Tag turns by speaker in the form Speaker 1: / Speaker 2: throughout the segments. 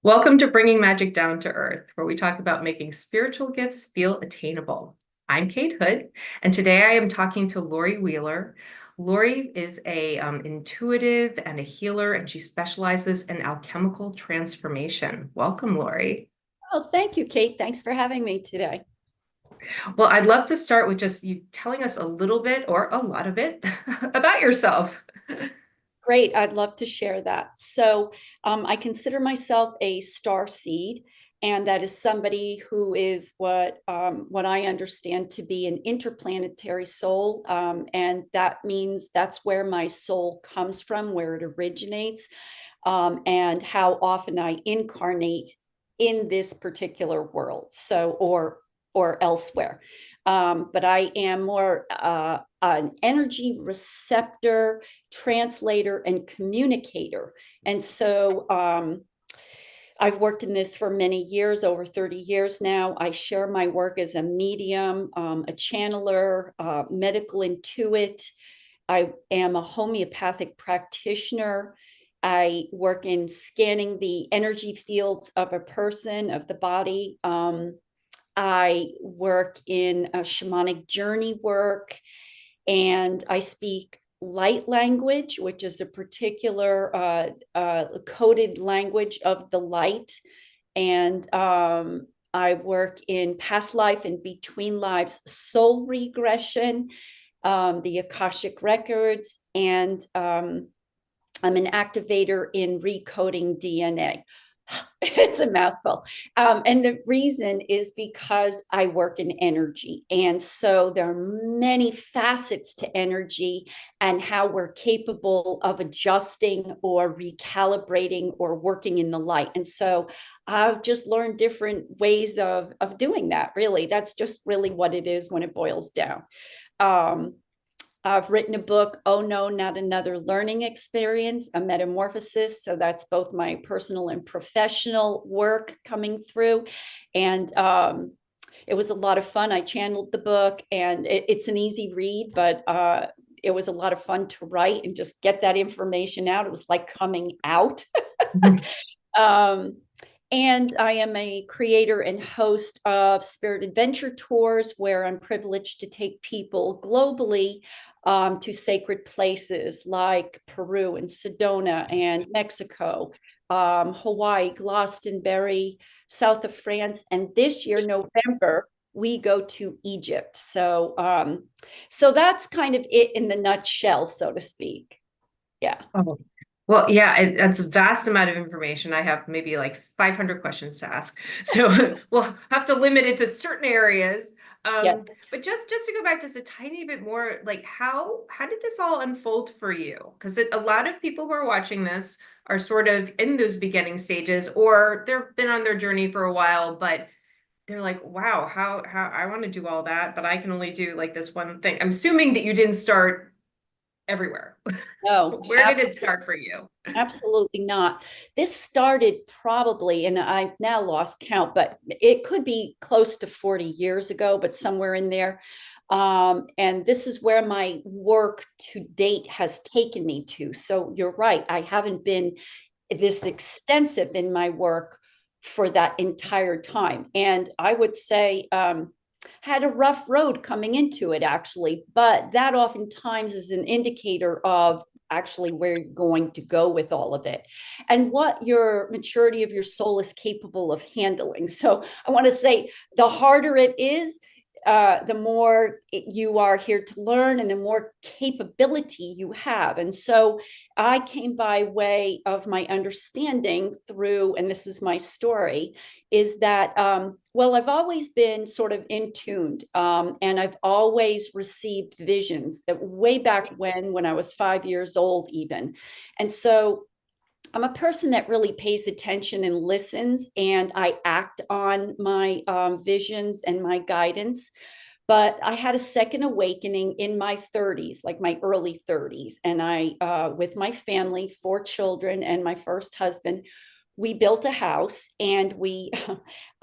Speaker 1: Welcome to Bringing Magic Down to Earth, where we talk about making spiritual gifts feel attainable. I'm Kate Hood, and today I am talking to Laurie Wheeler. Laurie is a intuitive and a healer, and she specializes in alchemical transformation. Welcome, Laurie.
Speaker 2: Oh, thank you, Kate. Thanks for having me today.
Speaker 1: Well, I'd love to start with just you telling us a little bit or a lot of it about yourself.
Speaker 2: Great. I'd love to share that. I consider myself a star seed, and that is somebody who is what I understand to be an interplanetary soul. And that means that's where my soul comes from, where it originates, and how often I incarnate in this particular world. Or elsewhere. But I am more an energy receptor, translator, and communicator. And so I've worked in this for many years, over 30 years now. I share my work as a medium, a channeler, medical intuit. I am a homeopathic practitioner. I work in scanning the energy fields of a person, of the body. I work in a shamanic journey work, and I speak light language, which is a particular coded language of the light. And I work in past life and between lives, soul regression, the Akashic records, and I'm an activator in recoding DNA. It's a mouthful. And the reason is because I work in energy. And so there are many facets to energy and how we're capable of adjusting or recalibrating or working in the light. And so I've just learned different ways of doing that, really. That's just really what it is when it boils down. Um, I've written a book, Oh No, Not Another Learning Experience, a metamorphosis. So that's both my personal and professional work coming through. And it was a lot of fun. I channeled the book, and it's an easy read, but it was a lot of fun to write and just get that information out. It was like coming out. um, and I am a creator and host of Spirit Adventure Tours, where I'm privileged to take people globally to sacred places like Peru and Sedona and Mexico, Hawaii, Glastonbury, south of France. And this year, November, we go to Egypt. So that's kind of it in the nutshell, so to speak. Yeah.
Speaker 1: Oh, well, yeah, that's a vast amount of information. I have maybe like 500 questions to ask. So we'll have to limit it to certain areas.
Speaker 2: Yeah.
Speaker 1: But just to go back just a tiny bit more, like how did this all unfold for you? Because a lot of people who are watching this are sort of in those beginning stages, or they've been on their journey for a while, but they're like, wow, how I want to do all that, but I can only do like this one thing. I'm assuming that you didn't start everywhere.
Speaker 2: No,
Speaker 1: Where did it start for you?
Speaker 2: absolutely not. This started probably, and I've now lost count, but it could be close to 40 years ago, but somewhere in there. And this is where my work to date has taken me to. So you're right. I haven't been this extensive in my work for that entire time. And I would say, had a rough road coming into it, actually, but that oftentimes is an indicator of actually where you're going to go with all of it and what your maturity of your soul is capable of handling. So I want to say the harder it is, the more you are here to learn and the more capability you have. And so I came by way of my understanding through, and this is my story, is that, well, I've always been sort of in tuned, and I've always received visions way back when I was 5 years old, even. And so I'm a person that really pays attention and listens, and I act on my visions and my guidance. But I had a second awakening in my 30s, like my early 30s. And with my family, 4 children, and my first husband, we built a house, and we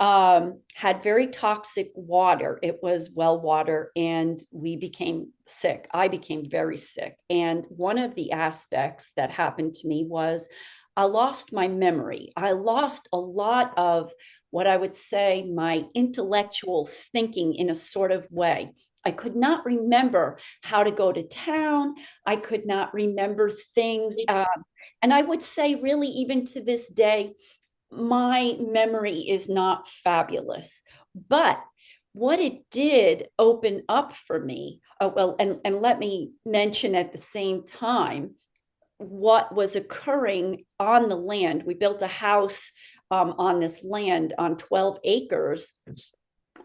Speaker 2: had very toxic water. It was well water, and we became sick. I became very sick. And one of the aspects that happened to me was I lost my memory. I lost a lot of what I would say my intellectual thinking in a sort of way. I could not remember how to go to town. I could not remember things. And I would say, really, even to this day, my memory is not fabulous. But what it did open up for me, and let me mention at the same time what was occurring on the land. We built a house on this land on 12 acres.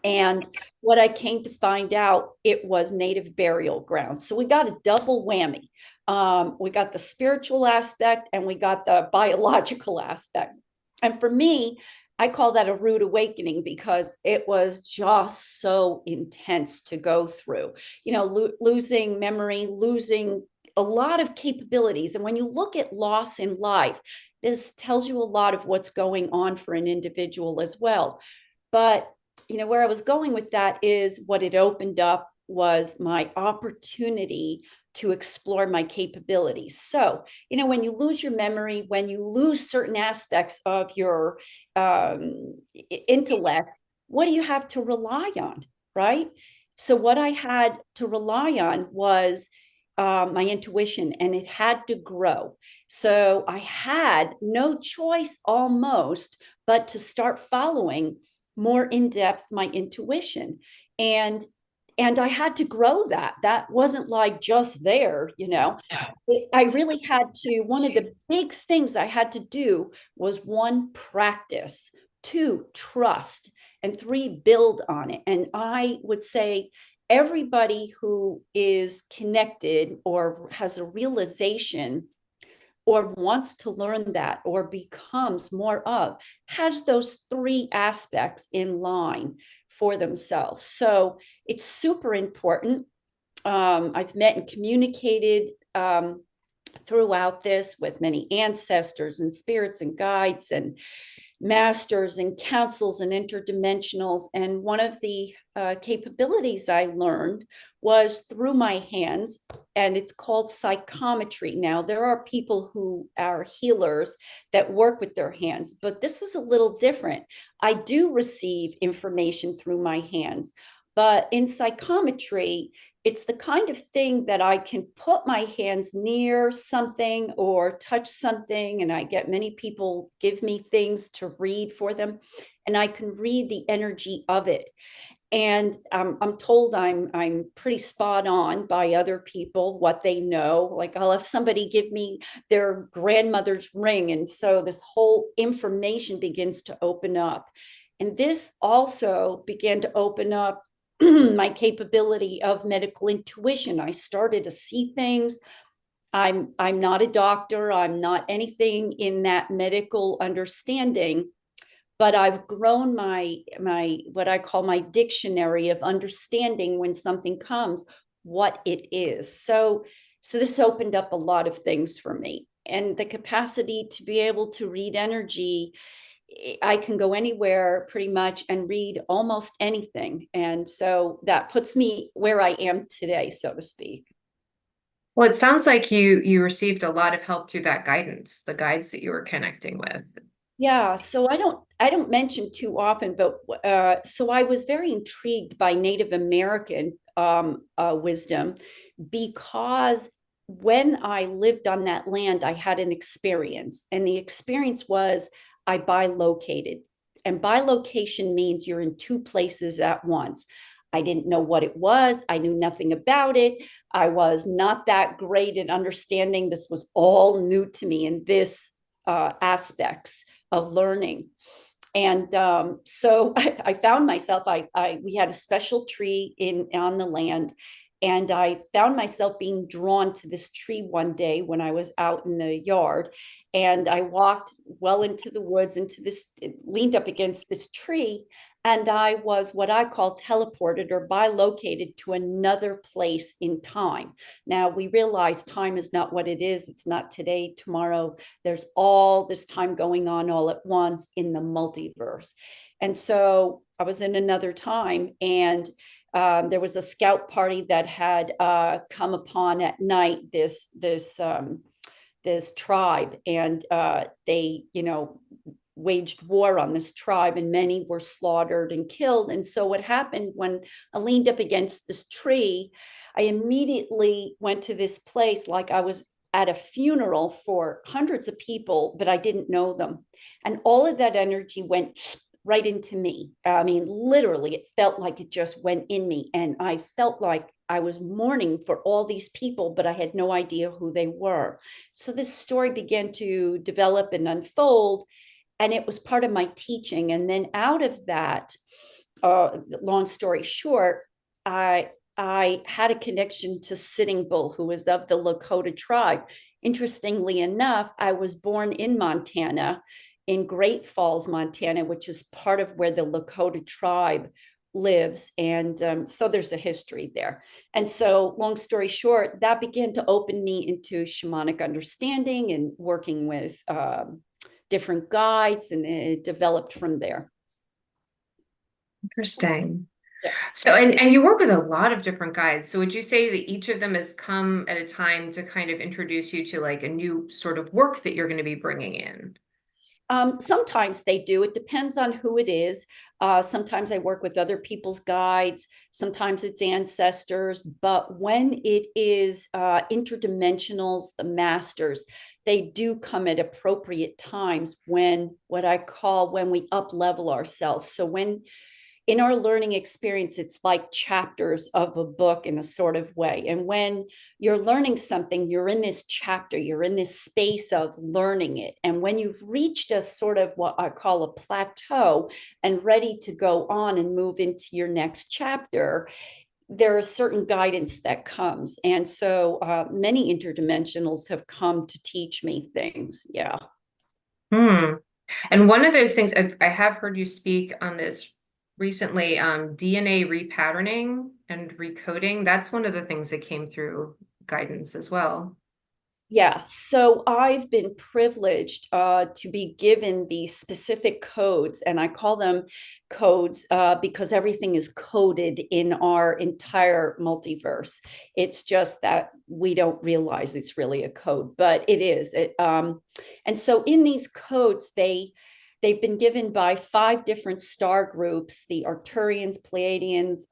Speaker 2: And what I came to find out, it was native burial ground. So we got a double whammy. We got the spiritual aspect and we got the biological aspect. And for me, I call that a rude awakening because it was just so intense to go through, losing memory, losing a lot of capabilities. And when you look at loss in life, this tells you a lot of what's going on for an individual as well. But where I was going with that is what it opened up was my opportunity to explore my capabilities. So, when you lose your memory, when you lose certain aspects of your intellect, what do you have to rely on, right? So what I had to rely on was my intuition, and it had to grow. So I had no choice almost but to start following more in depth my intuition. And I had to grow that. That wasn't like just there. I really had to. One of the big things I had to do was, one, practice, two, trust, and three, build on it. And I would say everybody who is connected or has a realization or wants to learn that or becomes more of, has those three aspects in line for themselves. So it's super important. I've met and communicated throughout this with many ancestors and spirits and guides and masters and councils and interdimensionals. And one of the capabilities I learned was through my hands, and it's called psychometry. Now, there are people who are healers that work with their hands, but this is a little different. I do receive information through my hands, but in psychometry, it's the kind of thing that I can put my hands near something or touch something, and I get many people give me things to read for them, and I can read the energy of it. And I'm told I'm pretty spot on by other people, what they know. Like, I'll have somebody give me their grandmother's ring, and so this whole information begins to open up. And this also began to open up my capability of medical intuition. I started to see things. I'm not a doctor. I'm not anything in that medical understanding, but I've grown my what I call my dictionary of understanding when something comes, what it is. So this opened up a lot of things for me, and the capacity to be able to read energy. I can go anywhere pretty much and read almost anything. And so that puts me where I am today, so to speak.
Speaker 1: Well, it sounds like you received a lot of help through that guidance, the guides that you were connecting with.
Speaker 2: Yeah, so I don't mention too often, but so I was very intrigued by Native American wisdom, because when I lived on that land, I had an experience, and the experience was I bilocated. And bilocation means you're in two places at once. I didn't know what it was. I knew nothing about it. I was not that great at understanding. This was all new to me in this aspects of learning. And so I found myself, we had a special tree on the land, and I found myself being drawn to this tree one day when I was out in the yard. And I walked well into the woods, leaned up against this tree, and I was what I call teleported or bilocated to another place in time. Now, we realize time is not what it is. It's not today, tomorrow. There's all this time going on all at once in the multiverse. And so I was in another time, and there was a scout party that had come upon at night this this tribe, and they, waged war on this tribe, and many were slaughtered and killed. And so what happened when I leaned up against this tree, I immediately went to this place like I was at a funeral for hundreds of people, but I didn't know them. And all of that energy went right into me. I mean, literally, it felt like it just went in me. And I felt like I was mourning for all these people, but I had no idea who they were. So this story began to develop and unfold, and it was part of my teaching. And then out of that, long story short, I had a connection to Sitting Bull, who was of the Lakota tribe. Interestingly enough, I was born in Montana, in Great Falls, Montana, which is part of where the Lakota tribe lives. And so there's a history there. And so, long story short, that began to open me into shamanic understanding and working with different guides, and it developed from there.
Speaker 1: Interesting.
Speaker 2: Yeah.
Speaker 1: So, and you work with a lot of different guides. So would you say that each of them has come at a time to kind of introduce you to like a new sort of work that you're going to be bringing in?
Speaker 2: Sometimes they do. It depends on who it is. Sometimes I work with other people's guides. Sometimes it's ancestors. But when it is interdimensionals, the masters, they do come at appropriate times when what I call when we up level ourselves. So when in our learning experience, it's like chapters of a book in a sort of way. And when you're learning something, you're in this chapter, you're in this space of learning it. And when you've reached a sort of what I call a plateau and ready to go on and move into your next chapter, there is certain guidance that comes. And so many interdimensionals have come to teach me things. Yeah.
Speaker 1: Hmm. And one of those things, I have heard you speak on this recently, DNA repatterning and recoding. That's one of the things that came through guidance as well.
Speaker 2: Yeah, so I've been privileged to be given these specific codes, and I call them codes because everything is coded in our entire multiverse. It's just that we don't realize it's really a code, but it is. And so in these codes, they've been given by 5 different star groups: the Arcturians, Pleiadians,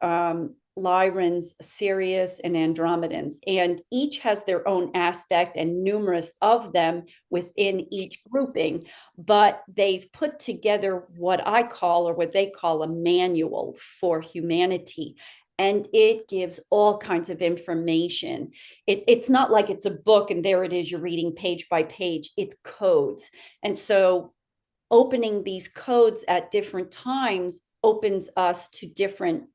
Speaker 2: Lyrans, Sirius, and Andromedans. And each has their own aspect and numerous of them within each grouping. But they've put together what I call, or what they call, a manual for humanity. And it gives all kinds of information. It's not like it's a book and there it is, you're reading page by page. It's codes. And so opening these codes at different times opens us to different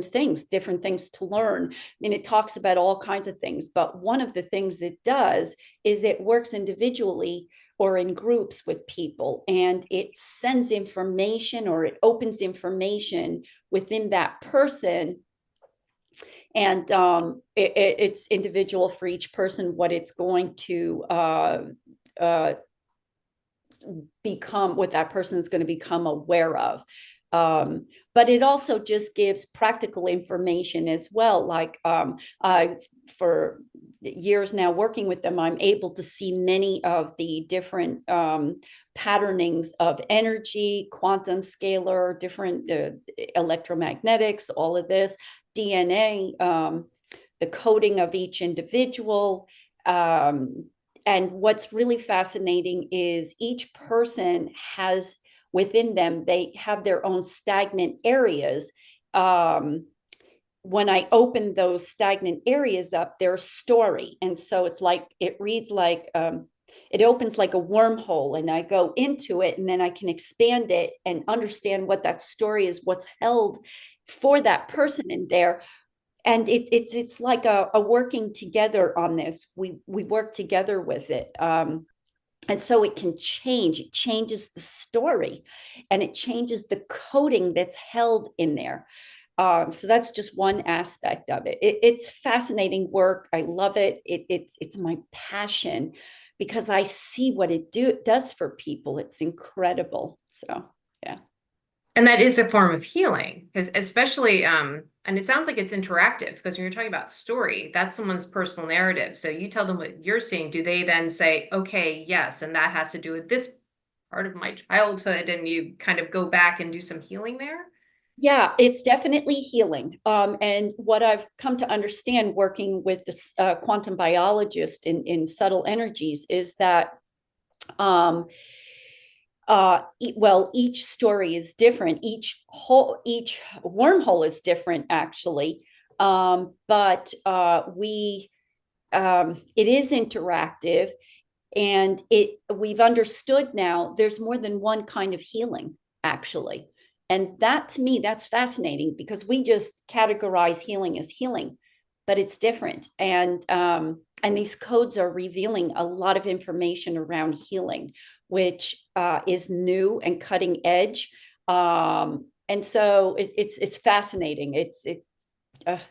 Speaker 2: things to learn. I mean, it talks about all kinds of things, but one of the things it does is it works individually or in groups with people, and it sends information, or it opens information within that person. And it's individual for each person what it's going to become, what that person is going to become aware of. But it also just gives practical information as well. Like for years now working with them, I'm able to see many of the different patternings of energy, quantum scalar, different electromagnetics, all of this, DNA, the coding of each individual. And what's really fascinating is each person has within them, they have their own stagnant areas. When I open those stagnant areas up, their story. And so it's like, it reads like, it opens like a wormhole, and I go into it, and then I can expand it and understand what that story is, what's held for that person in there. And it's like a working together on this. We work together with it. And so it can change. It changes the story, and it changes the coding that's held in there. So that's just one aspect of it. It's fascinating work. I love it. It's my passion because I see what it does for people. It's incredible. So yeah.
Speaker 1: And that is a form of healing, because especially, and it sounds like it's interactive because when you're talking about story, that's someone's personal narrative. So you tell them what you're seeing. Do they then say, okay, yes, and that has to do with this part of my childhood, and you kind of go back and do some healing there?
Speaker 2: Yeah, it's definitely healing. And what I've come to understand working with this quantum biologist in subtle energies is that um, well, each story is different. Each wormhole is different, actually. But it is interactive, and we've understood now there's more than one kind of healing, actually. And that, to me, that's fascinating, because we just categorize healing as healing, but it's different. And these codes are revealing a lot of information around healing, which is new and cutting edge. And so it's fascinating.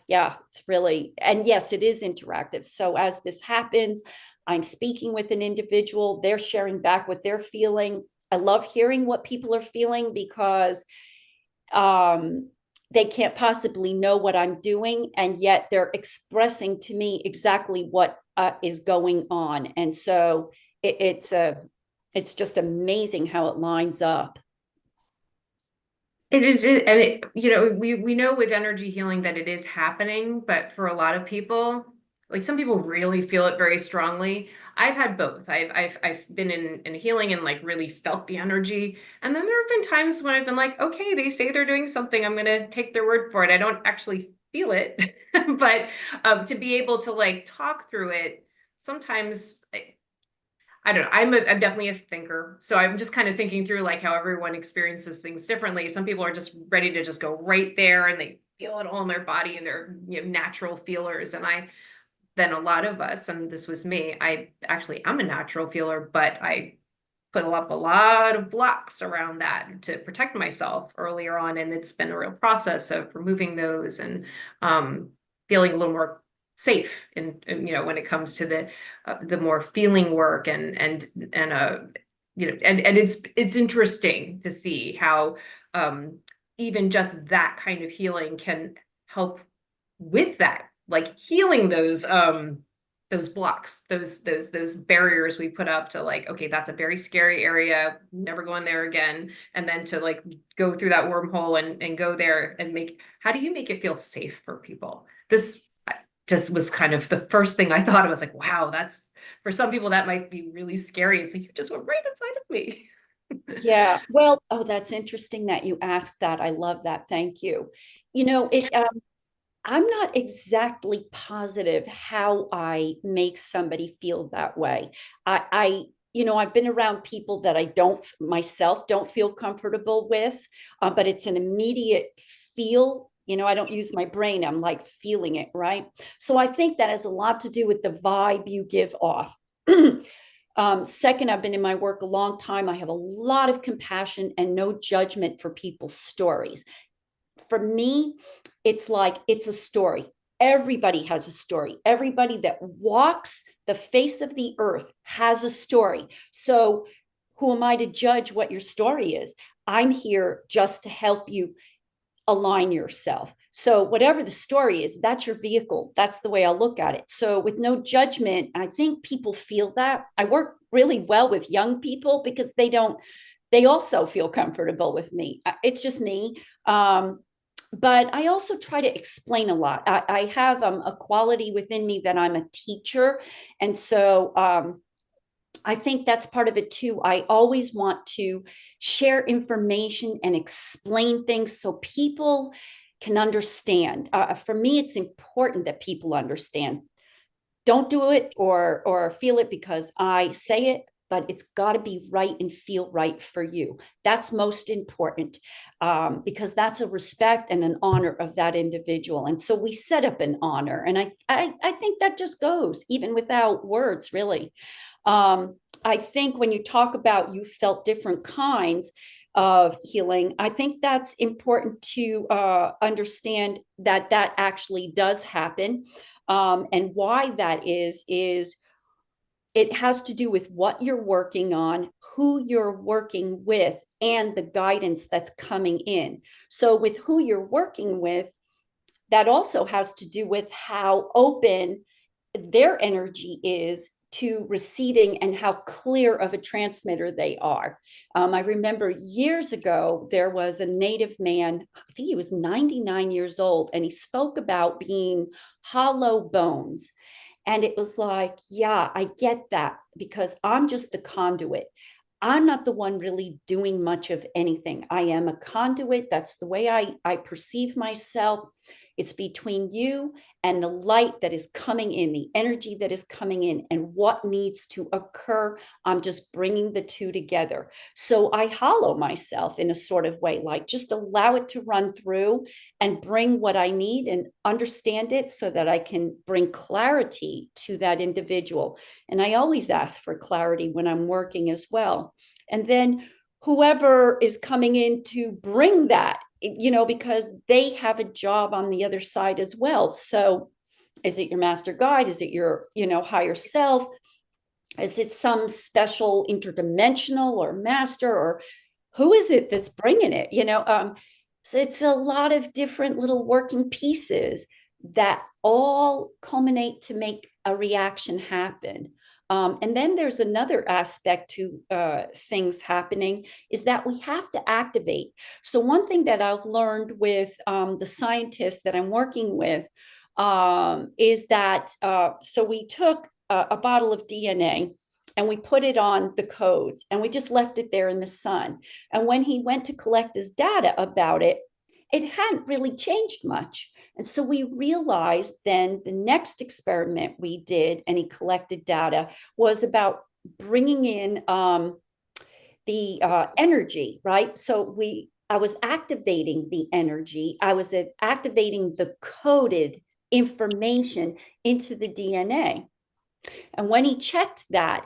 Speaker 2: Yeah, it's really, and yes, it is interactive. So as this happens, I'm speaking with an individual, they're sharing back what they're feeling. I love hearing what people are feeling, because they can't possibly know what I'm doing, and yet they're expressing to me exactly what is going on. And so it's just amazing how it lines up.
Speaker 1: It is, we know with energy healing that it is happening, but for a lot of people, like some people really feel it very strongly. I've had both. I've been in healing and like really felt the energy, and then there have been times when I've been like, okay, they say they're doing something, I'm gonna take their word for it. I don't actually feel it, but to be able to like talk through it, sometimes. I don't know. I'm definitely a thinker. So I'm just kind of thinking through like how everyone experiences things differently. Some people are just ready to just go right there and they feel it all in their body and they're, natural feelers. And then a lot of us, and this was me, I actually am a natural feeler, but I put up a lot of blocks around that to protect myself earlier on. And it's been a real process of removing those and feeling a little more safe when it comes to the more feeling work and it's interesting to see how even just that kind of healing can help with that, like healing those blocks, those barriers we put up to like, okay, that's a very scary area, never going there again. And then to like go through that wormhole and go there and how do you make it feel safe for people? This just was kind of the first thing I thought. I was like, wow, that's for some people that might be really scary. It's like you just went right inside of me.
Speaker 2: Yeah. Well, oh, that's interesting that you asked that. I love that. Thank you. You know, I'm not exactly positive how I make somebody feel that way. I've been around people that I don't myself don't feel comfortable with, but it's an immediate feel. I don't use my brain. I'm like feeling it, right? So I think that has a lot to do with the vibe you give off. Second, I've been in my work a long time. I have a lot of compassion and no judgment for people's stories. For me, it's like it's a story. Everybody has a story. Everybody that walks the face of the earth has a story. So, who am I to judge what your story is? I'm here just to help you align yourself. So, whatever the story is, that's your vehicle. That's the way I look at it. So, with no judgment, I think people feel that. I work really well with young people because they also feel comfortable with me. It's just me. But I also try to explain a lot. I have a quality within me that I'm a teacher. And so I think that's part of it too. I always want to share information and explain things so people can understand. For me, it's important that people understand. Don't do it or feel it because I say it, but it's got to be right and feel right for you. That's most important, because that's a respect and an honor of that individual. And so we set up an honor, and I think that just goes even without words, really. I think when you talk about you felt different kinds of healing, I think that's important to understand that that actually does happen. And why that is it has to do with what you're working on, who you're working with, and the guidance that's coming in. So with who you're working with, that also has to do with how open their energy is to receiving and how clear of a transmitter they are. I remember years ago, there was a native man, I think he was 99 years old, and he spoke about being hollow bones. And it was like, yeah, I get that because I'm just the conduit. I'm not the one really doing much of anything. I am a conduit. That's the way I perceive myself. It's between you and the light that is coming in, the energy that is coming in, and what needs to occur. I'm just bringing the two together. So I hollow myself in a sort of way, like just allow it to run through and bring what I need and understand it so that I can bring clarity to that individual. And I always ask for clarity when I'm working as well. And then whoever is coming in to bring that, because they have a job on the other side as well. So is it your master guide? Is it your, higher self? Is it some special interdimensional or master, or who is it that's bringing it? So it's a lot of different little working pieces that all culminate to make a reaction happen. And then there's another aspect to things happening is that we have to activate. So one thing that I've learned with the scientists that I'm working with is that, so we took a bottle of DNA and we put it on the codes and we just left it there in the sun. And when he went to collect his data about it, it hadn't really changed much. And so we realized then the next experiment we did, and he collected data, was about bringing in the energy, right? So I was activating the energy. I was activating the coded information into the DNA. And when he checked that,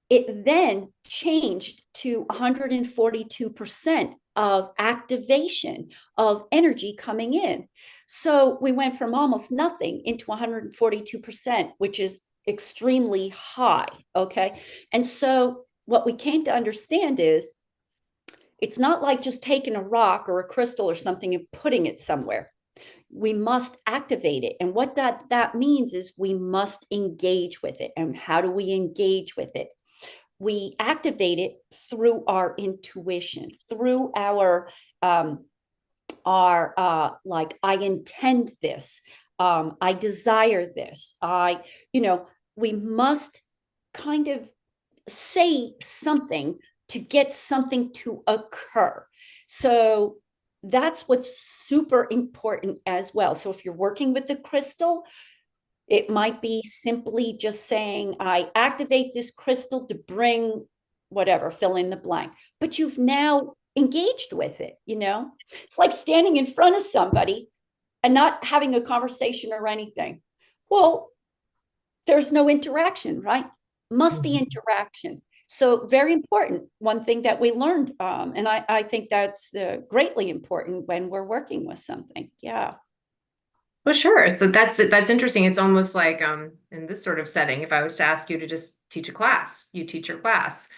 Speaker 2: it then changed to 142% of activation of energy coming in. So we went from almost nothing into 142%, which is extremely high. Okay. And so what we came to understand is it's not like just taking a rock or a crystal or something and putting it somewhere. We must activate it. And what that means is we must engage with it. And how do we engage with it? We activate it through our intuition, through our like, I intend this, I desire this, we must kind of say something to get something to occur. So that's what's super important as well. So if you're working with the crystal, it might be simply just saying, I activate this crystal to bring whatever, fill in the blank. But you've now engaged with it, It's like standing in front of somebody and not having a conversation or anything. Well, there's no interaction, right? Must be interaction. So very important. One thing that we learned, and I think that's greatly important when we're working with something. Yeah.
Speaker 1: Well, sure. So that's interesting. It's almost like in this sort of setting, if I was to ask you to just teach a class, you teach your class.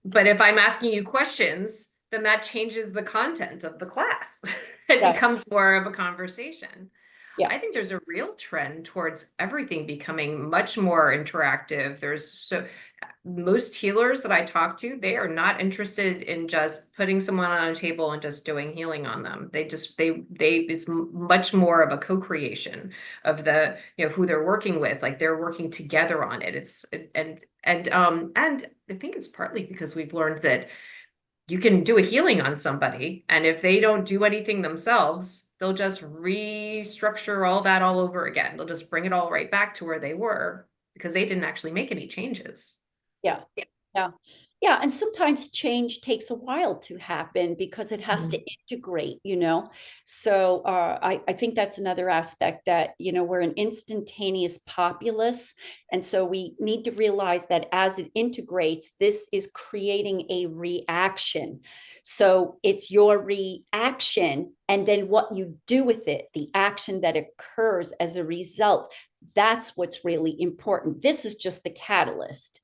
Speaker 1: But if I'm asking you questions, then that changes the content of the class. It
Speaker 2: Yeah.
Speaker 1: becomes more of a conversation.
Speaker 2: Yeah.
Speaker 1: I think there's a real trend towards everything becoming much more interactive. Most healers that I talk to, they are not interested in just putting someone on a table and just doing healing on them. It's much more of a co-creation of who they're working with. Like they're working together on it. And I think it's partly because we've learned that you can do a healing on somebody, and if they don't do anything themselves, they'll just restructure all that all over again. They'll just bring it all right back to where they were because they didn't actually make any changes.
Speaker 2: Yeah. Yeah. Yeah. And sometimes change takes a while to happen because it has to integrate, So I think that's another aspect that, we're an instantaneous populace. And so we need to realize that as it integrates, this is creating a reaction. So it's your reaction and then what you do with it, the action that occurs as a result. That's what's really important. This is just the catalyst.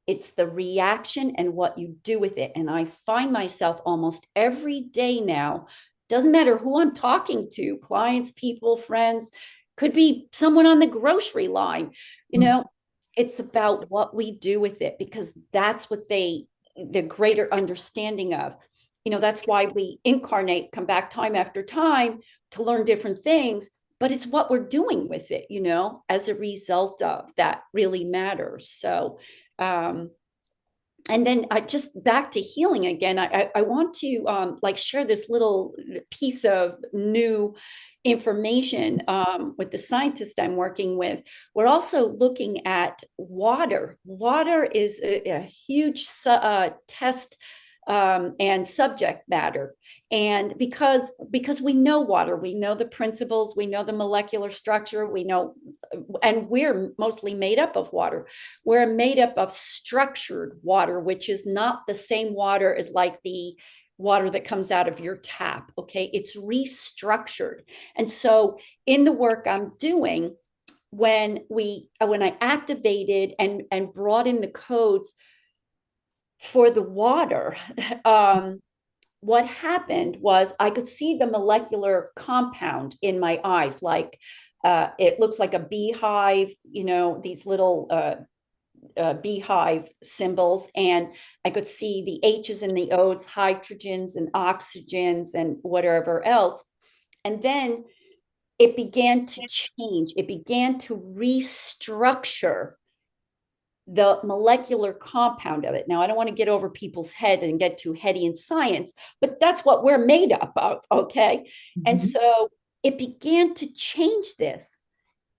Speaker 2: It's the reaction and what you do with it. And I find myself almost every day now, doesn't matter who I'm talking to, clients, people, friends, could be someone on the grocery line, you know, it's about what we do with it, because that's what the greater understanding of, that's why we incarnate, come back time after time to learn different things, but it's what we're doing with it, as a result of that really matters. So, and then just back to healing again, I want to like share this little piece of new information with the scientist I'm working with. We're also looking at water. Water is a huge test and subject matter. And because we know water, we know the principles, we know the molecular structure, we know, and we're mostly made up of water. We're made up of structured water, which is not the same water as like the water that comes out of your tap. Okay, it's restructured. And so in the work I'm doing, when I activated and brought in the codes for the water, what happened was I could see the molecular compound in my eyes, like it looks like a beehive, these little beehive symbols. And I could see the H's and the O's, hydrogens and oxygens and whatever else. And then it began to change. It began to restructure the molecular compound of it. Now, I don't want to get over people's head and get too heady in science, but that's what we're made up of, okay? Mm-hmm. And so it began to change this,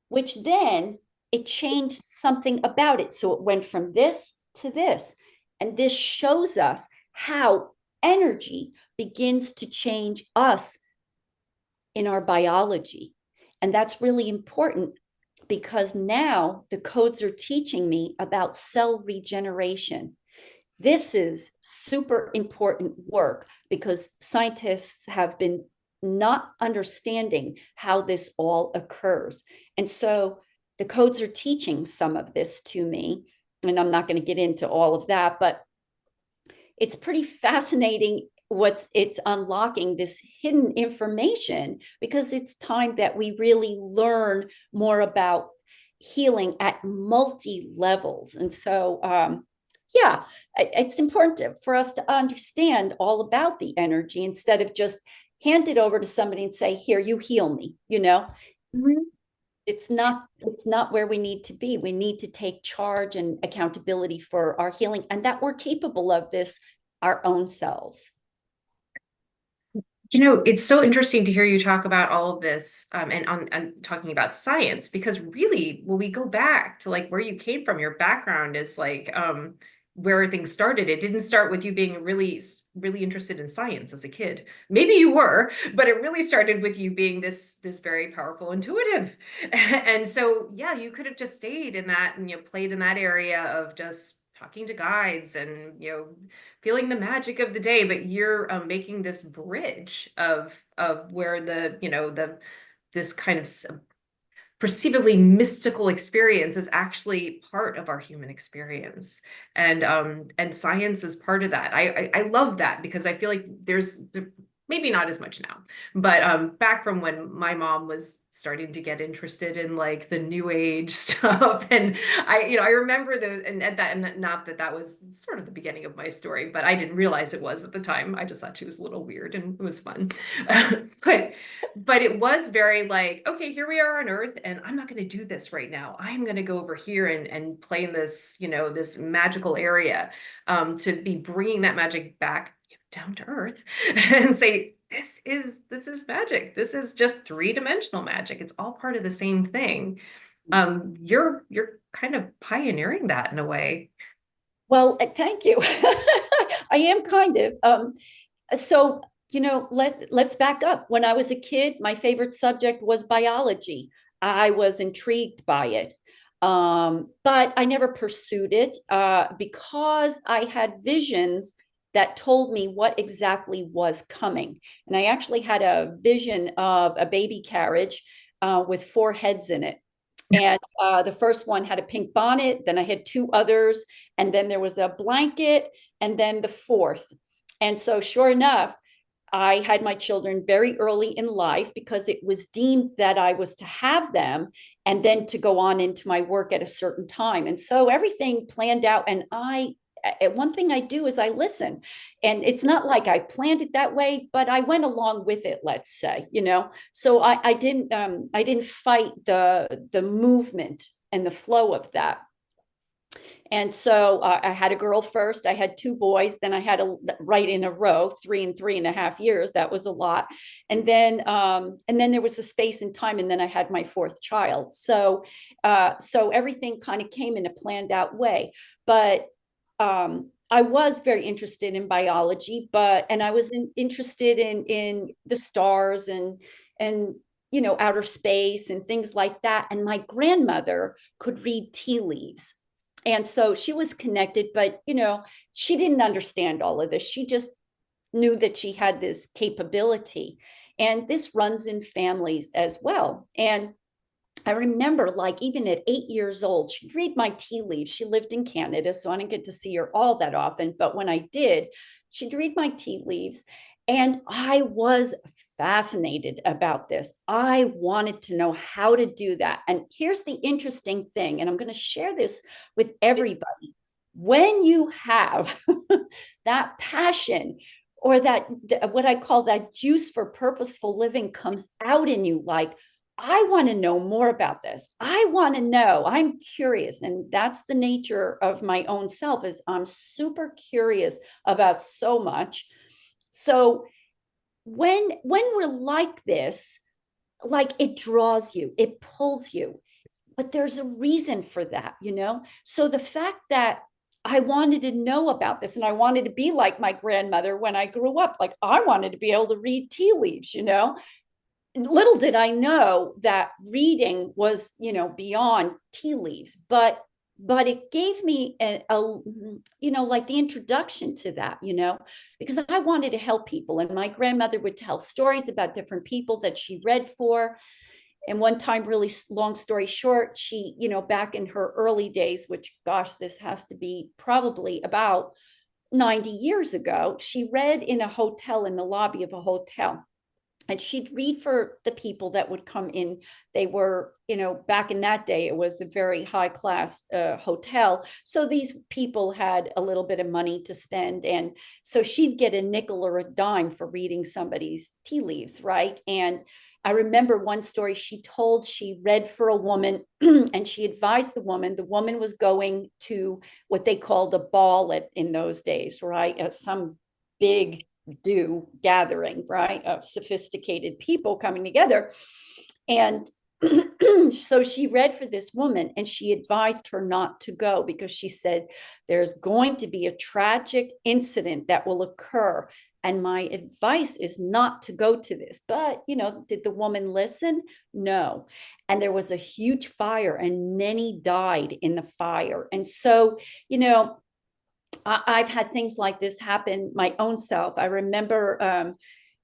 Speaker 2: which then it changed something about it. So it went from this to this. And this shows us how energy begins to change us in our biology. And that's really important, because now the codes are teaching me about cell regeneration. This is super important work, because scientists have been not understanding how this all occurs. And so the codes are teaching some of this to me, and I'm not going to get into all of that, but it's pretty fascinating it's unlocking this hidden information, because it's time that we really learn more about healing at multi levels. And so, yeah, it's important for us to understand all about the energy instead of just hand it over to somebody and say, here, you heal me, Mm-hmm. It's not where we need to be. We need to take charge and accountability for our healing, and that we're capable of this our own selves.
Speaker 1: It's so interesting to hear you talk about all of this and talking about science, because really, when we go back to like where you came from, your background is like where things started. It didn't start with you being really, really interested in science as a kid. Maybe you were, but it really started with you being this very powerful intuitive. And so, yeah, you could have just stayed in that and played in that area of just talking to guides and feeling the magic of the day, but you're making this bridge of where this kind of perceivably mystical experience is actually part of our human experience, and science is part of that. I love that, because I feel like there's maybe not as much now, but back from when my mom was starting to get interested in like the new age stuff, and I remember those, and not that was sort of the beginning of my story, but I didn't realize it was at the time. I just thought she was a little weird, and it was fun. But it was very like, okay, here we are on Earth, and I'm not going to do this right now. I'm going to go over here and play in this this magical area, to be bringing that magic back down to Earth and say, this is magic. This is just three-dimensional magic. It's all part of the same thing. You're kind of pioneering that in a way.
Speaker 2: Well, thank you. I am kind of. So, let's back up. When I was a kid, my favorite subject was biology. I was intrigued by it. But I never pursued it because I had visions that told me what exactly was coming. And I actually had a vision of a baby carriage with 4 heads in it. And the first one had a pink bonnet. Then I had two others. And then there was a blanket. And then the fourth. And so, sure enough, I had my children very early in life because it was deemed that I was to have them and then to go on into my work at a certain time. And so everything planned out. And one thing I do is I listen. And it's not like I planned it that way, but I went along with it, let's say, So I didn't fight the movement and the flow of that. And so I had a girl first. I had two boys. Then I had right in a row, 3 and 3.5 years. That was a lot. And then there was a space and time. And then I had my fourth child. So everything kind of came in a planned out way. But I was very interested in biology, and I was interested in the stars and outer space and things like that. And my grandmother could read tea leaves. And so she was connected, but she didn't understand all of this. She just knew that she had this capability. And this runs in families as well. And I remember, like, even at 8 years old, she'd read my tea leaves. She lived in Canada, so I didn't get to see her all that often. But when I did, she'd read my tea leaves. And I was fascinated about this. I wanted to know how to do that. And here's the interesting thing, and I'm going to share this with everybody. When you have that passion, or that what I call that juice for purposeful living comes out in you, like, I want to know more about this. I want to know. I'm curious. And that's the nature of my own self, is I'm super curious about so much. So when we're like this, like, it draws you, it pulls you, but there's a reason for that. So the fact that I wanted to know about this, and I wanted to be like my grandmother when I grew up, like, I wanted to be able to read tea leaves. Little did I know that reading was, beyond tea leaves, but it gave me like the introduction to that, because I wanted to help people. And my grandmother would tell stories about different people that she read for. And one time, really long story short, she, back in her early days, which, gosh, this has to be probably about 90 years ago, she read in a hotel, in the lobby of a hotel. And she'd read for the people that would come in. They were, back in that day, it was a very high class hotel. So these people had a little bit of money to spend. And so she'd get a nickel or a dime for reading somebody's tea leaves, right? And I remember one story she told. She read for a woman and she advised the woman was going to what they called a ball in those days, right? Some big gathering, right, of sophisticated people coming together. And so she read for this woman, and she advised her not to go, because she said, there's going to be a tragic incident that will occur, and my advice is not to go to this. But did the woman listen? No. And there was a huge fire, and many died in the fire. And so I've had things like this happen my own self. I remember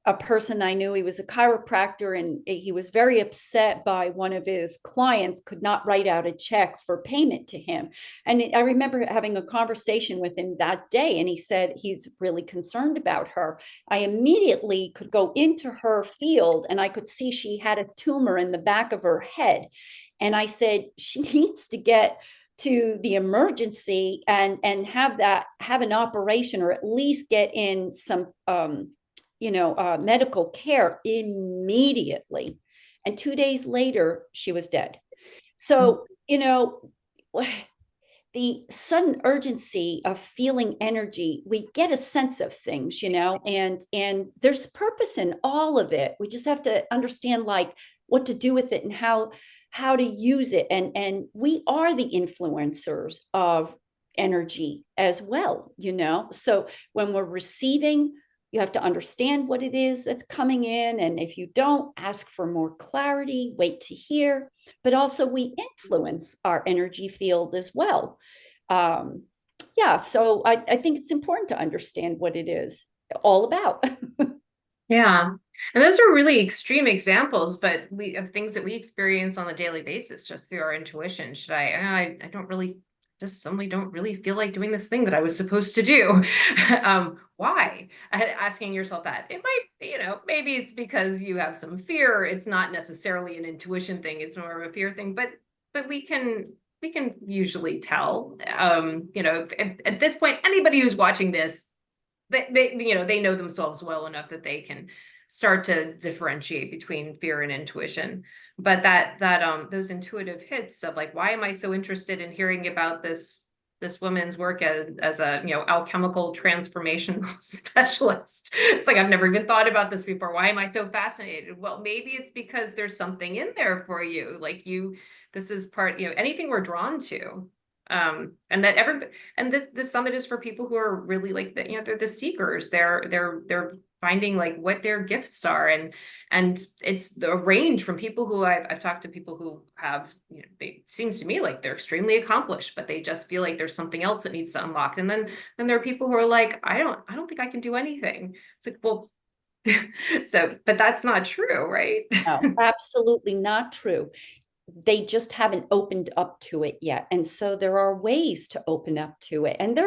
Speaker 2: a person I knew. He was a chiropractor, and he was very upset by one of his clients could not write out a check for payment to him. And I remember having a conversation with him that day, and he said he's really concerned about her. I immediately could go into her field, and I could see she had a tumor in the back of her head. And I said, she needs to get to the emergency and have an operation, or at least get in some medical care immediately. And 2 days later, she was dead. So the sudden urgency of feeling energy, we get a sense of things, and there's purpose in all of it. We just have to understand, like, what to do with it and how to use it. And we are the influencers of energy as well. So when we're receiving, you have to understand what it is that's coming in. And if you don't, ask for more clarity, wait to hear. But also, we influence our energy field as well. So I think it's important to understand what it is all about.
Speaker 1: Yeah. And those are really extreme examples, but we of things that we experience on a daily basis just through our intuition. Should I don't really just suddenly don't really feel like doing this thing that I was supposed to do. Why? Asking yourself that. It might, maybe it's because you have some fear. It's not necessarily an intuition thing, it's more of a fear thing, but we can usually tell. At this point, anybody who's watching this, they know themselves well enough that they can start to differentiate between fear and intuition. But that those intuitive hits of like, why am I so interested in hearing about this woman's work as a alchemical transformation specialist? It's like, I've never even thought about this before. Why am I so fascinated? Well, maybe it's because there's something in there for you. Like, this is part, anything we're drawn to. And that this summit is for people who are really like they're the seekers. They're finding like what their gifts are, and it's the range from people who I've talked to, people who have, it seems to me like they're extremely accomplished, but they just feel like there's something else that needs to unlock. And then there are people who are like, I don't think I can do anything. It's like, well, so, but that's not true, right?
Speaker 2: No, absolutely not true. They just haven't opened up to it yet. And so there are ways to open up to it. And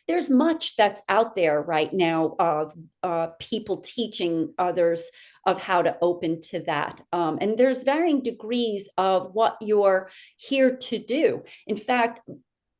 Speaker 2: there's much that's out there right now of people teaching others of how to open to that. And there's varying degrees of what you're here to do. In fact,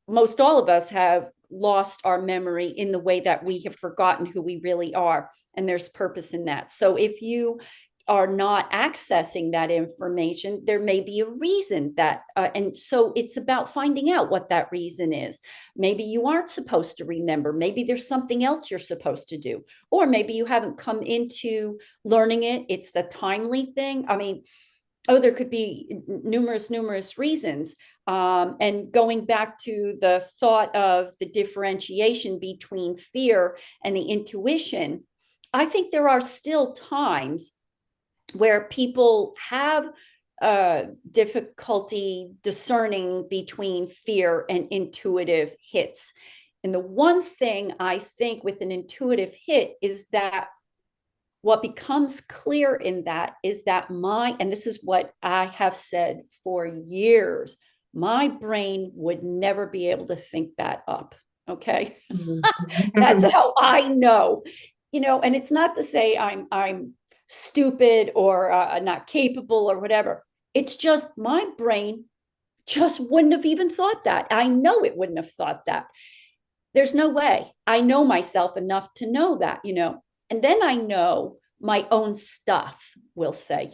Speaker 2: most all of us have lost our memory in the way that we have forgotten who we really are. And there's purpose in that. So if you are not accessing that information, there may be a reason that, and so it's about finding out what that reason is. Maybe you aren't supposed to remember. Maybe there's something else you're supposed to do, or maybe you haven't come into learning it. It's the timely thing. I mean, there could be numerous reasons. And going back to the thought of the differentiation between fear and the intuition, I think there are still times where people have difficulty discerning between fear and intuitive hits. And the one thing I think with an intuitive hit is that what becomes clear in that is that and this is what I have said for years, my brain would never be able to think that up. Okay. That's how I know, and it's not to say I'm stupid or not capable or whatever. It's just my brain just wouldn't have even thought that. I know it wouldn't have thought that. There's no way. I know myself enough to know that, and then I know my own stuff, will say,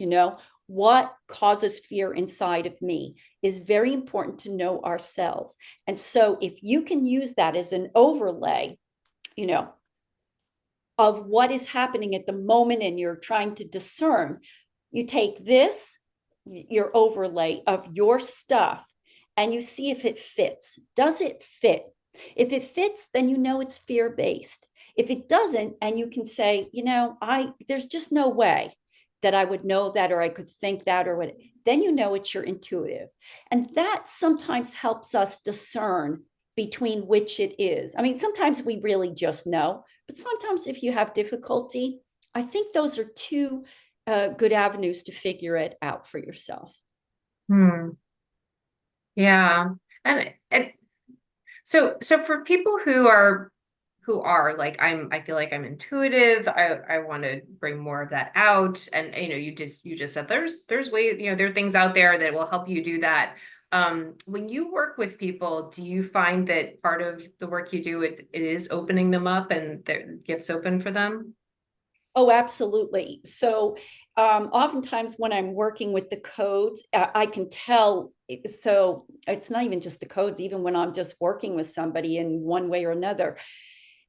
Speaker 2: what causes fear inside of me is very important to know ourselves. And so if you can use that as an overlay, of what is happening at the moment and you're trying to discern, you take this, your overlay of your stuff, and you see if it fits. Does it fit? If it fits, then it's fear-based. If it doesn't, and you can say, there's just no way that I would know that, or I could think that, or what, then it's your intuitive. And that sometimes helps us discern between which it is. I mean, sometimes we really just know, but sometimes if you have difficulty, I think those are two good avenues to figure it out for yourself.
Speaker 1: Yeah. And so for people who are like, I feel like I'm intuitive, I want to bring more of that out, and you just said there's ways, there are things out there that will help you do that. When you work with people, do you find that part of the work you do, it is opening them up and their gifts open for them?
Speaker 2: Oh, absolutely. So oftentimes when I'm working with the codes, I can tell. So it's not even just the codes, even when I'm just working with somebody in one way or another,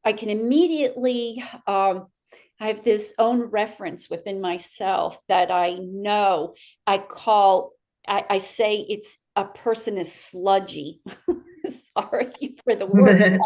Speaker 2: I can immediately, I have this own reference within myself that I know. I say it's a person is sludgy. Sorry for the word.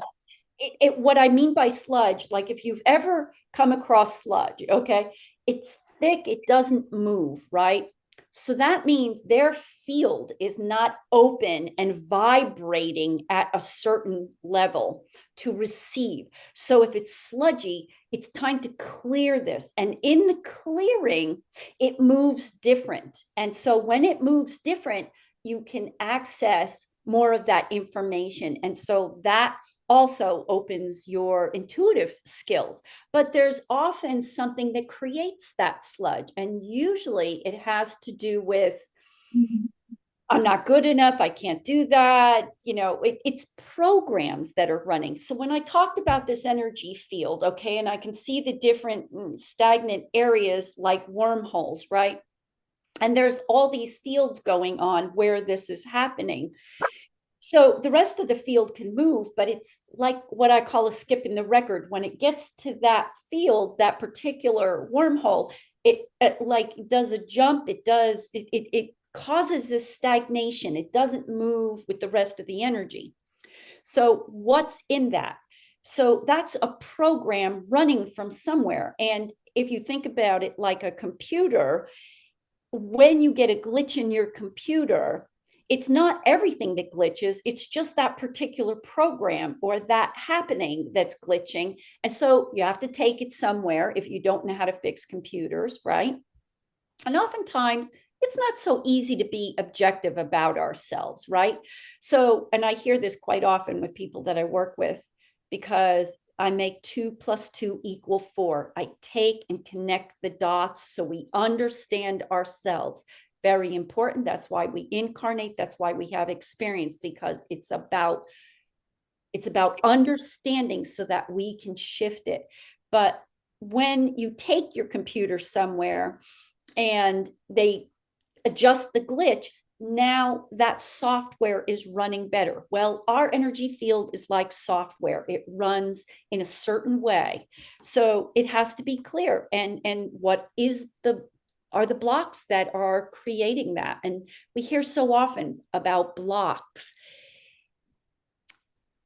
Speaker 2: What I mean by sludge, like if you've ever come across sludge, okay, it's thick, it doesn't move, right? So that means their field is not open and vibrating at a certain level to receive. So if it's sludgy, it's time to clear this. And in the clearing, it moves different. And so when it moves different, you can access more of that information. And so that also opens your intuitive skills. But there's often something that creates that sludge. And usually it has to do with, I'm not good enough. I can't do that. It's programs that are running. So when I talked about this energy field, okay, and I can see the different stagnant areas like wormholes, right? And there's all these fields going on where this is happening. So the rest of the field can move, but it's like what I call a skip in the record. When it gets to that field, that particular wormhole, it like does a jump. It causes this stagnation. It doesn't move with the rest of the energy. So what's in that? So that's a program running from somewhere. And if you think about it like a computer, when you get a glitch in your computer, it's not everything that glitches. It's just that particular program or that happening that's glitching. And so you have to take it somewhere if you don't know how to fix computers, right? And oftentimes it's not so easy to be objective about ourselves, right? So, and I hear this quite often with people that I work with, because I make 2 + 2 = 4. I take and connect the dots so we understand ourselves. Very important. That's why we incarnate. That's why we have experience, because it's about understanding so that we can shift it. But when you take your computer somewhere and they adjust the glitch, now that software is running better. Well, our energy field is like software. It runs in a certain way. So it has to be clear. And what are the blocks that are creating that? And we hear so often about blocks.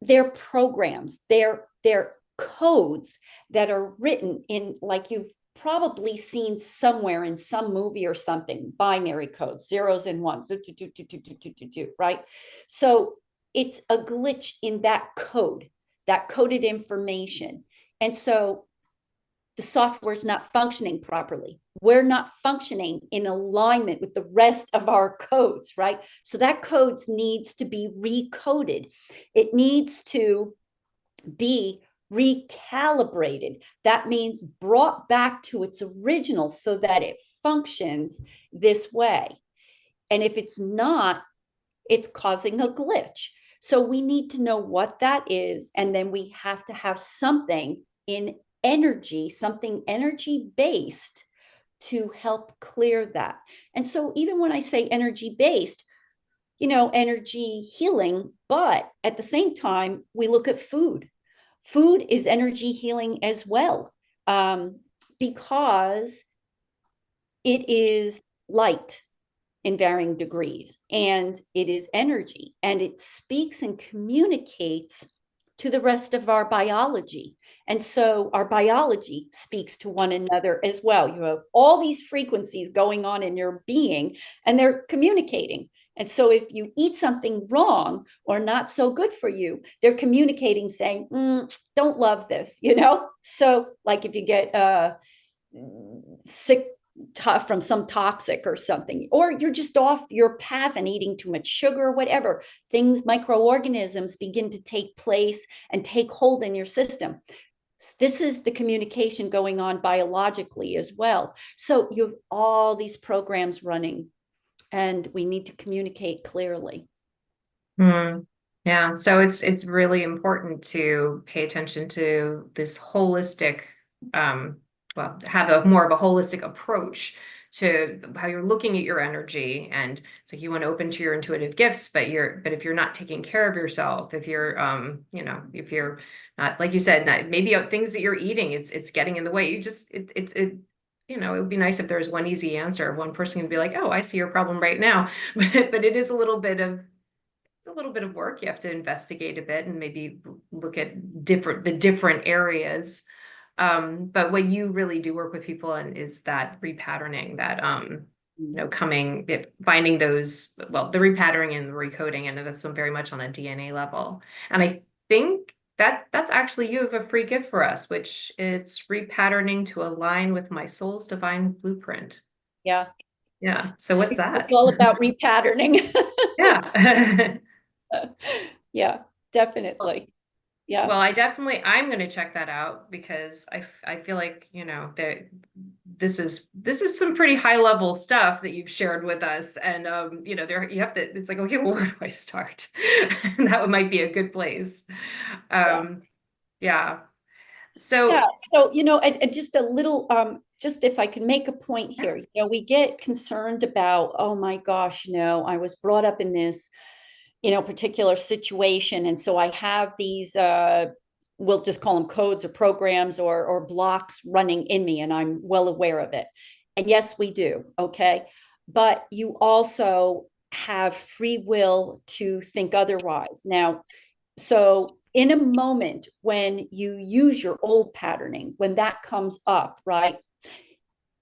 Speaker 2: They're programs, they're codes that are written in, like you've probably seen somewhere in some movie or something, binary codes, zeros and ones, right? So it's a glitch in that code, that coded information. And so the software is not functioning properly. We're not functioning in alignment with the rest of our codes, right? So that code needs to be recoded. It needs to be recalibrated. That means brought back to its original so that it functions this way. And if it's not, it's causing a glitch. So we need to know what that is. And then we have to have something in energy, something energy based to help clear that. And so even when I say energy based, energy healing, but at the same time, we look at food. Food is energy healing as well, because it is light in varying degrees, and it is energy, and it speaks and communicates to the rest of our biology. And so our biology speaks to one another as well. You have all these frequencies going on in your being, and they're communicating. And so if you eat something wrong or not so good for you, they're communicating saying, don't love this, So like if you get sick from some toxic or something, or you're just off your path and eating too much sugar or whatever, microorganisms begin to take place and take hold in your system. This is the communication going on biologically as well. So you have all these programs running, and we need to communicate clearly.
Speaker 1: Yeah, so it's really important to pay attention to this holistic, have a more of a holistic approach to how you're looking at your energy. And it's like you want to open to your intuitive gifts, but if you're not taking care of yourself, if you're if you're not, like you said, maybe things that you're eating, it's getting in the way. It would be nice if there's one easy answer. One person can be like, oh, I see your problem right now. But it is a little bit of work. You have to investigate a bit and maybe look at the different areas. But what you really do work with people on is that repatterning, that finding those, well, the repatterning and the recoding, and that's very much on a DNA level. And I think that's actually, you have a free gift for us, which it's repatterning to align with my soul's divine blueprint.
Speaker 2: Yeah.
Speaker 1: Yeah. So what's
Speaker 2: It's
Speaker 1: that?
Speaker 2: all about repatterning.
Speaker 1: Yeah.
Speaker 2: Yeah, definitely. Yeah.
Speaker 1: Well, I'm going to check that out because I feel like, that this is some pretty high level stuff that you've shared with us. And there you have to, it's like, okay, well, where do I start? And that might be a good place.
Speaker 2: Yeah.
Speaker 1: Yeah.
Speaker 2: Yeah.
Speaker 1: So
Speaker 2: So, and just a little, just if I can make a point here, we get concerned about, oh my gosh, I was brought up in this, particular situation. And so I have these, we'll just call them codes or programs or blocks running in me, and I'm well aware of it. And yes, we do. Okay. But you also have free will to think otherwise. Now, so in a moment when you use your old patterning, when that comes up, right?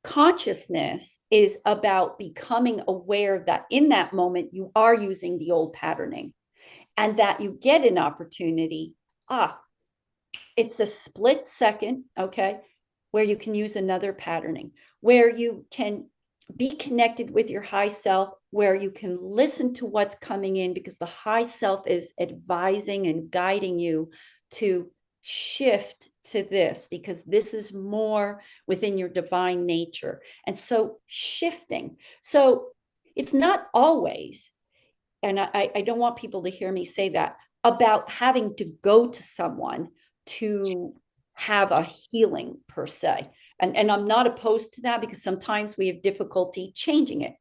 Speaker 2: Consciousness is about becoming aware that in that moment you are using the old patterning, and that you get an opportunity. It's a split second, okay, where you can use another patterning, where you can be connected with your high self, where you can listen to what's coming in, because the high self is advising and guiding you to shift to this, because this is more within your divine nature. And so shifting. So it's not always, and I don't want people to hear me say that, about having to go to someone to have a healing per se. And I'm not opposed to that, because sometimes we have difficulty changing it.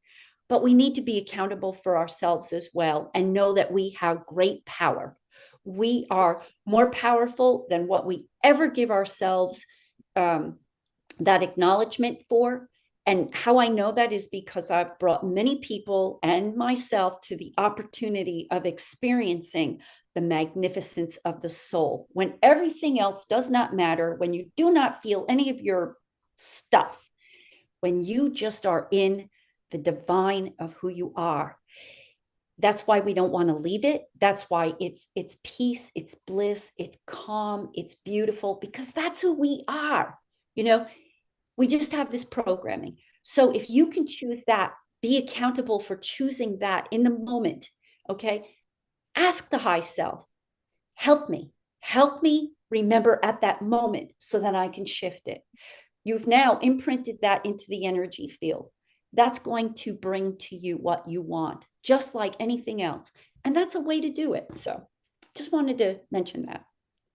Speaker 2: But we need to be accountable for ourselves as well, and know that we have great power. We are more powerful than what we ever give ourselves that acknowledgement for. And how I know that is because I've brought many people and myself to the opportunity of experiencing the magnificence of the soul when everything else does not matter, when you do not feel any of your stuff, when you just are in the divine of who you are. That's why we don't want to leave it. That's why it's peace, it's bliss, it's calm, it's beautiful, because that's who we are. You know, we just have this programming. So if you can choose that, be accountable for choosing that in the moment. Okay. Ask the high self, help me remember at that moment so that I can shift it. You've now imprinted that into the energy field. That's going to bring to you what you want, just like anything else. And that's a way to do it. So just wanted to mention that.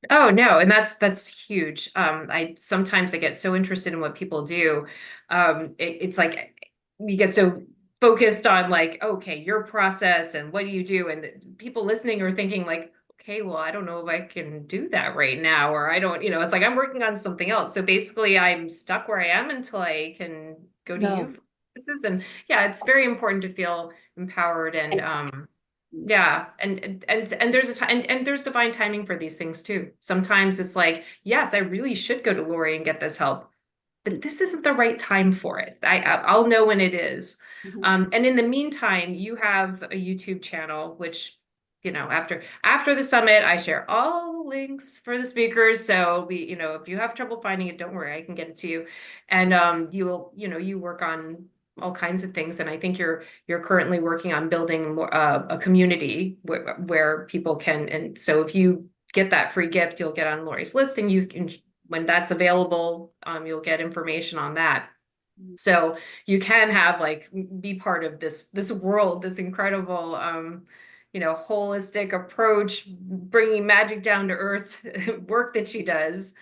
Speaker 1: Oh no, and that's huge. I sometimes I get so interested in what people do. It's like you get so focused on like, okay, your process and what do you do? And people listening are thinking like, okay, well, I don't know if I can do that right now, or I don't, it's like I'm working on something else. So basically I'm stuck where I am until I can go to you
Speaker 2: No.
Speaker 1: for services. And yeah, it's very important to feel empowered and
Speaker 2: And
Speaker 1: yeah, and there's a time and there's divine timing for these things too. Sometimes it's like, yes, I really should go to Lori and get this help, but this isn't the right time for it. I'll know when it is.
Speaker 2: mhm.
Speaker 1: And in the meantime, you have a YouTube channel, which, after the summit, I share all the links for the speakers. So if you have trouble finding it, don't worry, I can get it to you. And you work on all kinds of things. And I think you're currently working on building more a community where people can. And so if you get that free gift, you'll get on Lori's list, and you can, when that's available, you'll get information on that. So you can have like be part of this world, this incredible holistic approach, bringing magic down to earth work that she does.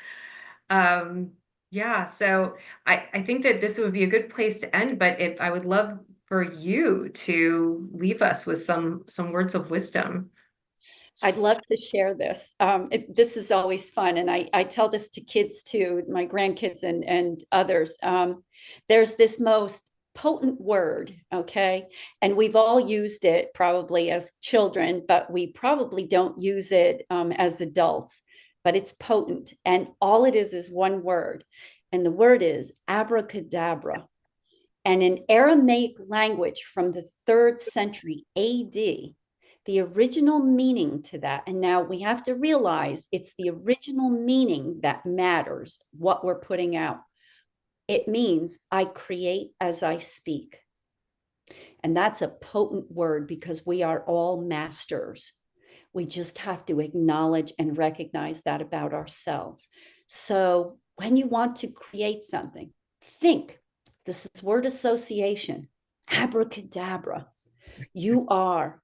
Speaker 1: Um, yeah, so I think that this would be a good place to end, but if I would love for you to leave us with some words of wisdom.
Speaker 2: I'd love to share this. This is always fun. And I tell this to kids too, my grandkids and others. There's this most potent word, okay? And we've all used it probably as children, but we probably don't use it as adults. But it's potent. And all it is one word. And the word is abracadabra. And in Aramaic language from the 3rd century AD, the original meaning to that, and now we have to realize it's the original meaning that matters, what we're putting out. It means I create as I speak. And that's a potent word because we are all masters. We just have to acknowledge and recognize that about ourselves. So when you want to create something, think, this is word association, abracadabra. You are